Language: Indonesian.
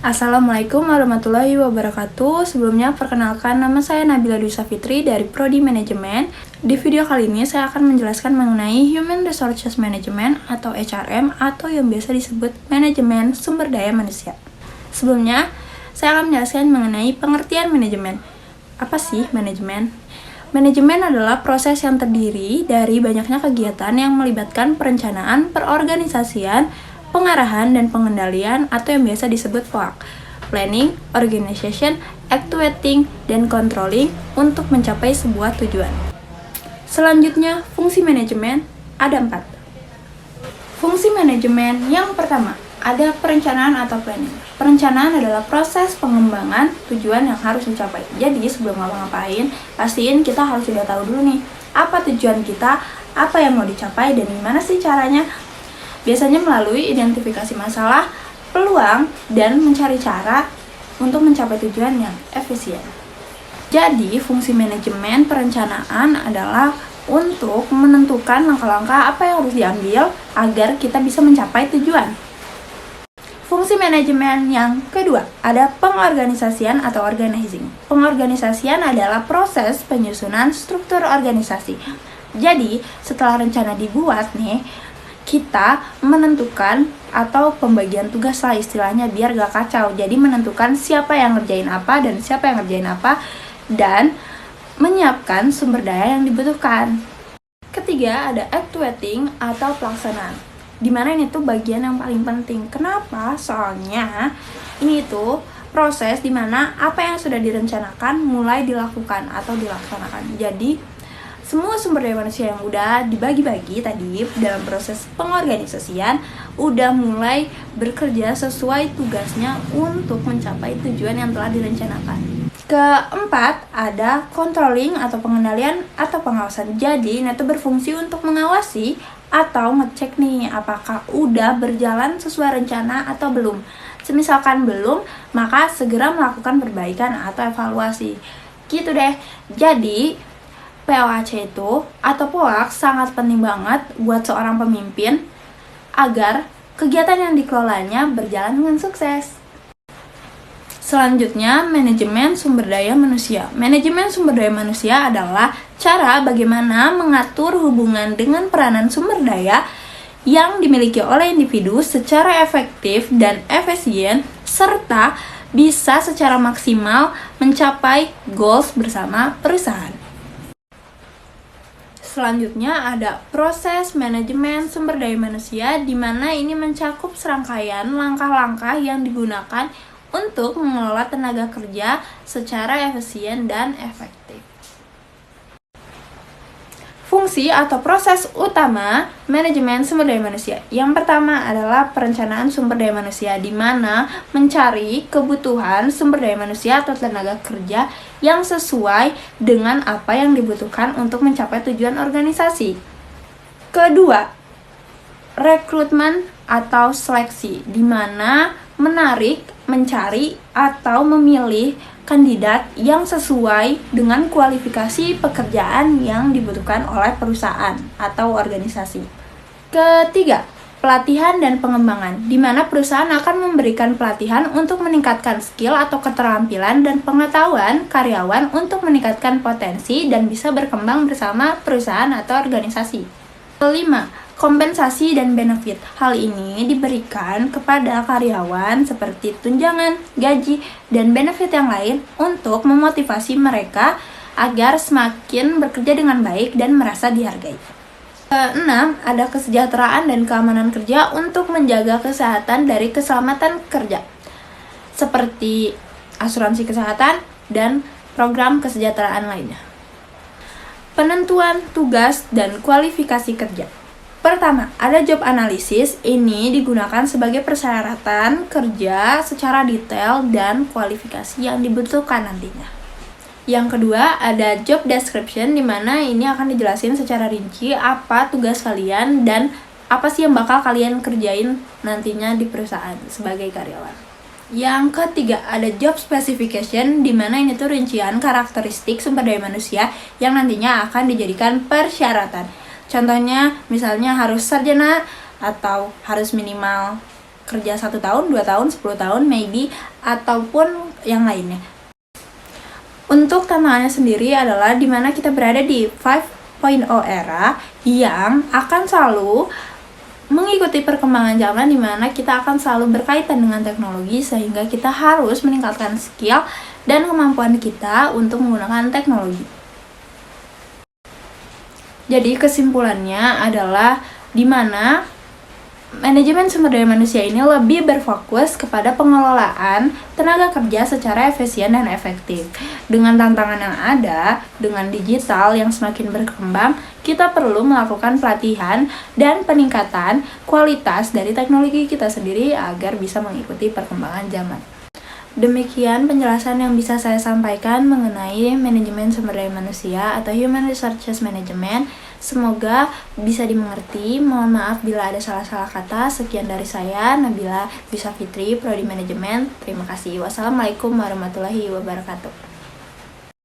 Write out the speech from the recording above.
Assalamualaikum warahmatullahi wabarakatuh. Sebelumnya perkenalkan, nama saya Nabila Dwi Safitri dari Prodi Manajemen. Di video kali ini saya akan menjelaskan mengenai Human Resources Management atau HRM atau yang biasa disebut manajemen sumber daya manusia. Sebelumnya, saya akan menjelaskan mengenai pengertian manajemen. Apa sih manajemen? Manajemen adalah proses yang terdiri dari banyaknya kegiatan yang melibatkan perencanaan, perorganisasian, pengarahan dan pengendalian atau yang biasa disebut POAK, planning, organization, actuating, dan controlling untuk mencapai sebuah tujuan. Selanjutnya, fungsi manajemen ada 4. Fungsi manajemen yang pertama, ada perencanaan atau planning. Perencanaan adalah proses pengembangan tujuan yang harus dicapai. Jadi sebelum ngapa-ngapain, pastiin kita harus sudah tahu dulu nih, apa tujuan kita, apa yang mau dicapai, dan gimana sih caranya. Biasanya melalui identifikasi masalah, peluang, dan mencari cara untuk mencapai tujuan yang efisien. Jadi, fungsi manajemen perencanaan adalah untuk menentukan langkah-langkah apa yang harus diambil agar kita bisa mencapai tujuan. Fungsi manajemen yang kedua, ada pengorganisasian atau organizing. Pengorganisasian adalah proses penyusunan struktur organisasi. Jadi, setelah rencana dibuat nih, kita menentukan atau pembagian tugas lah istilahnya biar gak kacau. Jadi menentukan siapa yang ngerjain apa dan siapa yang ngerjain apa dan menyiapkan sumber daya yang dibutuhkan. Ketiga, ada actuating atau pelaksanaan. Dimana ini tuh bagian yang paling penting. Kenapa? Soalnya ini tuh proses dimana apa yang sudah direncanakan mulai dilakukan atau dilaksanakan. Jadi semua sumber daya manusia yang udah dibagi-bagi tadi dalam proses pengorganisasian udah mulai bekerja sesuai tugasnya untuk mencapai tujuan yang telah direncanakan. Keempat, ada controlling atau pengendalian atau pengawasan. Jadi, ini tuh berfungsi untuk mengawasi atau ngecek nih apakah udah berjalan sesuai rencana atau belum. Semisalkan belum, maka segera melakukan perbaikan atau evaluasi. Gitu deh. Jadi, POAC itu atau POAK sangat penting banget buat seorang pemimpin agar kegiatan yang dikelolanya berjalan dengan sukses. Selanjutnya, manajemen sumber daya manusia. Manajemen sumber daya manusia adalah cara bagaimana mengatur hubungan dengan peranan sumber daya yang dimiliki oleh individu secara efektif dan efisien serta bisa secara maksimal mencapai goals bersama perusahaan. Selanjutnya ada proses manajemen sumber daya manusia di mana ini mencakup serangkaian langkah-langkah yang digunakan untuk mengelola tenaga kerja secara efisien dan efektif. Fungsi atau proses utama manajemen sumber daya manusia. Yang pertama adalah perencanaan sumber daya manusia di mana mencari kebutuhan sumber daya manusia atau tenaga kerja yang sesuai dengan apa yang dibutuhkan untuk mencapai tujuan organisasi. Kedua, rekrutmen atau seleksi di mana menarik, mencari atau memilih kandidat yang sesuai dengan kualifikasi pekerjaan yang dibutuhkan oleh perusahaan atau organisasi. Ketiga, pelatihan dan pengembangan, di mana perusahaan akan memberikan pelatihan untuk meningkatkan skill atau keterampilan dan pengetahuan karyawan untuk meningkatkan potensi dan bisa berkembang bersama perusahaan atau organisasi. Kelima, kompensasi dan benefit. Hal ini diberikan kepada karyawan seperti tunjangan, gaji, dan benefit yang lain untuk memotivasi mereka agar semakin bekerja dengan baik dan merasa dihargai. Keenam, ada kesejahteraan dan keamanan kerja untuk menjaga kesehatan dari keselamatan kerja, seperti asuransi kesehatan dan program kesejahteraan lainnya. Penentuan tugas dan kualifikasi kerja. Pertama, ada job analysis. Ini digunakan sebagai persyaratan kerja secara detail dan kualifikasi yang dibutuhkan nantinya. Yang kedua, ada job description, di mana ini akan dijelasin secara rinci apa tugas kalian dan apa sih yang bakal kalian kerjain nantinya di perusahaan sebagai karyawan. Yang ketiga, ada job specification, di mana ini tuh rincian karakteristik sumber daya manusia yang nantinya akan dijadikan persyaratan. Contohnya, misalnya harus sarjana atau harus minimal kerja 1 tahun, 2 tahun, 10 tahun, maybe, ataupun yang lainnya. Untuk tantangannya sendiri adalah dimana kita berada di 5.0 era yang akan selalu mengikuti perkembangan zaman, dimana kita akan selalu berkaitan dengan teknologi, sehingga kita harus meningkatkan skill dan kemampuan kita untuk menggunakan teknologi. Jadi kesimpulannya adalah dimana manajemen sumber daya manusia ini lebih berfokus kepada pengelolaan tenaga kerja secara efisien dan efektif. Dengan tantangan yang ada, dengan digital yang semakin berkembang, kita perlu melakukan pelatihan dan peningkatan kualitas dari teknologi kita sendiri agar bisa mengikuti perkembangan zaman. Demikian penjelasan yang bisa saya sampaikan mengenai manajemen sumber daya manusia atau Human Resources Management. Semoga bisa dimengerti. Mohon maaf bila ada salah-salah kata. Sekian dari saya, Nabila Dwi Safitri, Prodi Manajemen. Terima kasih. Wassalamualaikum warahmatullahi wabarakatuh.